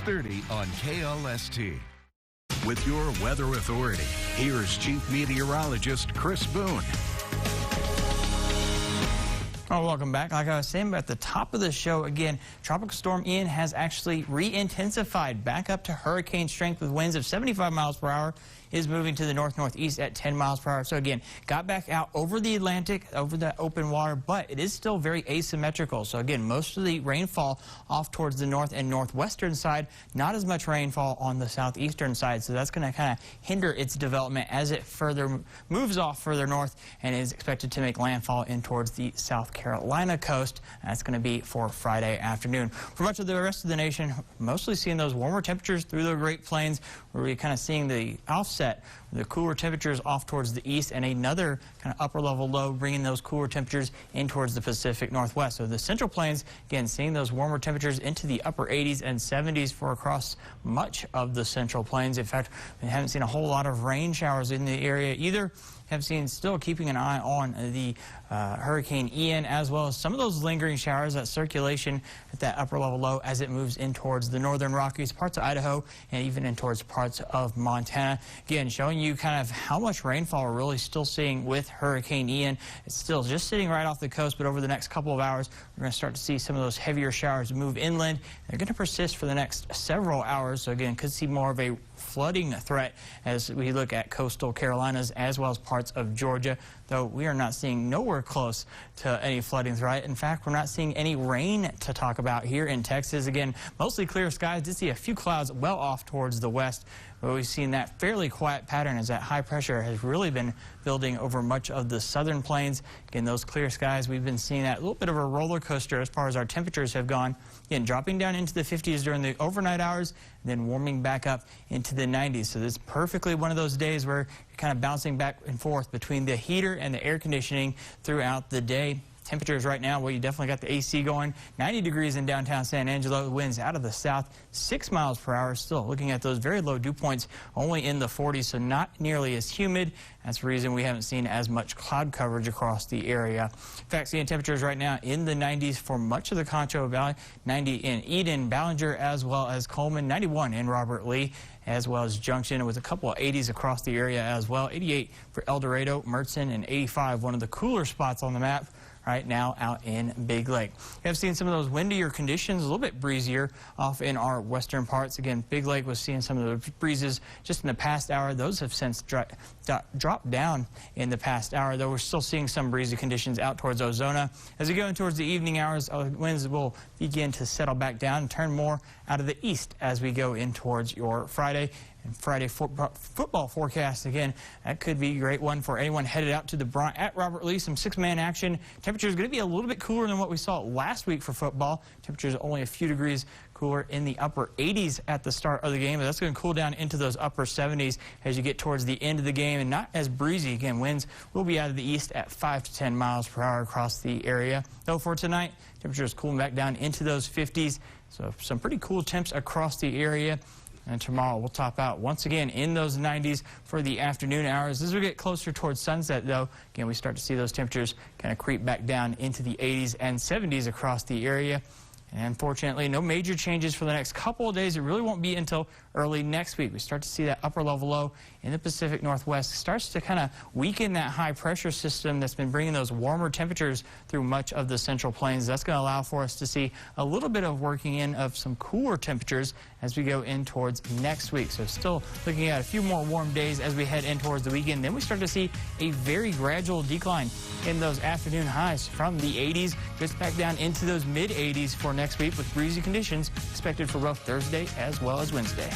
6:30 on KLST. With your weather authority, here's Chief Meteorologist Chris Boone. Oh, welcome back. Like I was saying at the top of the show, again, Tropical Storm Ian has actually re-intensified back up to hurricane strength with winds of 75 miles per hour. Is moving to the north-northeast at 10 miles per hour. So again, got back out over the Atlantic, over the open water, but it is still very asymmetrical. So again, most of the rainfall off towards the north and northwestern side, not as much rainfall on the southeastern side. So that's going to kind of hinder its development as it further moves off further north and is expected to make landfall in towards the South Carolina coast. That's going to be for Friday afternoon. For much of the rest of the nation, mostly seeing those warmer temperatures through the Great Plains, where we're kind of seeing the offset, the cooler temperatures off towards the east, and another kind of upper level low bringing those cooler temperatures in towards the Pacific Northwest. So the Central Plains, again, seeing those warmer temperatures into the upper 80s and 70s for across much of the Central Plains. In fact, we haven't seen a whole lot of rain showers in the area either. Have seen still keeping an eye on the Hurricane Ian, as well as some of those lingering showers, that circulation at that upper level low as it moves in towards the northern Rockies, parts of Idaho, and even in towards parts of Montana. Again, showing you kind of how much rainfall we're really still seeing with Hurricane Ian. It's still just sitting right off the coast, but over the next couple of hours, we're going to start to see some of those heavier showers move inland. They're going to persist for the next several hours. So again, could see more of a flooding threat as we look at coastal Carolinas as well as parts of Georgia, though we are not seeing nowhere close to any flooding threat. In fact, we're not seeing any rain to talk about here in Texas. Again, mostly clear skies. Did see a few clouds well off towards the west, but we've seen that fairly quiet pattern as that high pressure has really been building over much of the southern plains. Again, those clear skies, we've been seeing that little bit of a roller coaster as far as our temperatures have gone. Again, dropping down into the 50s during the overnight hours, then warming back up into the 90s. So this is perfectly one of those days where you're kind of bouncing back and forth between the heater and the air conditioning throughout the day. Temperatures right now, well, you definitely got the AC going. 90 degrees in downtown San Angelo. Winds out of the south, 6 miles per hour. Still looking at those very low dew points, only in the 40s, so not nearly as humid. That's the reason we haven't seen as much cloud coverage across the area. In fact, seeing temperatures right now in the 90s for much of the Concho Valley. 90 in Eden, Ballinger, as well as Coleman. 91 in Robert Lee, as well as Junction, with a couple of 80s across the area as well. 88 for El Dorado, Mertzen, and 85, one of the cooler spots on the map right now out in Big Lake. We have seen some of those windier conditions, a little bit breezier off in our western parts. Again, Big Lake was seeing some of the breezes just in the past hour. Those have since dropped down in the past hour, though we're still seeing some breezy conditions out towards Ozona. As we go in towards the evening hours, winds will begin to settle back down and turn more out of the east as we go in towards your Friday. And Friday football forecast, again, that could be a great one for anyone headed out to the Bronx at Robert Lee. Some six-man action. Temperature is going to be a little bit cooler than what we saw last week for football. Temperatures only a few degrees cooler in the upper 80s at the start of the game, but that's going to cool down into those upper 70s as you get towards the end of the game, and not as breezy. Again, winds will be out of the east at 5 to 10 miles per hour across the area. Though for tonight, temperatures cooling back down into those 50s, so some pretty cool temps across the area. And tomorrow we'll top out once again in those 90s for the afternoon hours. As we get closer towards sunset, though, again, we start to see those temperatures kind of creep back down into the 80s and 70s across the area. And unfortunately, no major changes for the next couple of days. It really won't be until early next week. We start to see that upper level low in the Pacific Northwest starts to kind of weaken that high pressure system that's been bringing those warmer temperatures through much of the Central Plains. That's going to allow for us to see a little bit of working in of some cooler temperatures as we go in towards next week. So still looking at a few more warm days as we head in towards the weekend. Then we start to see a very gradual decline in those afternoon highs from the 80s, just back down into those mid 80s for next week, with breezy conditions expected for both Thursday as well as Wednesday.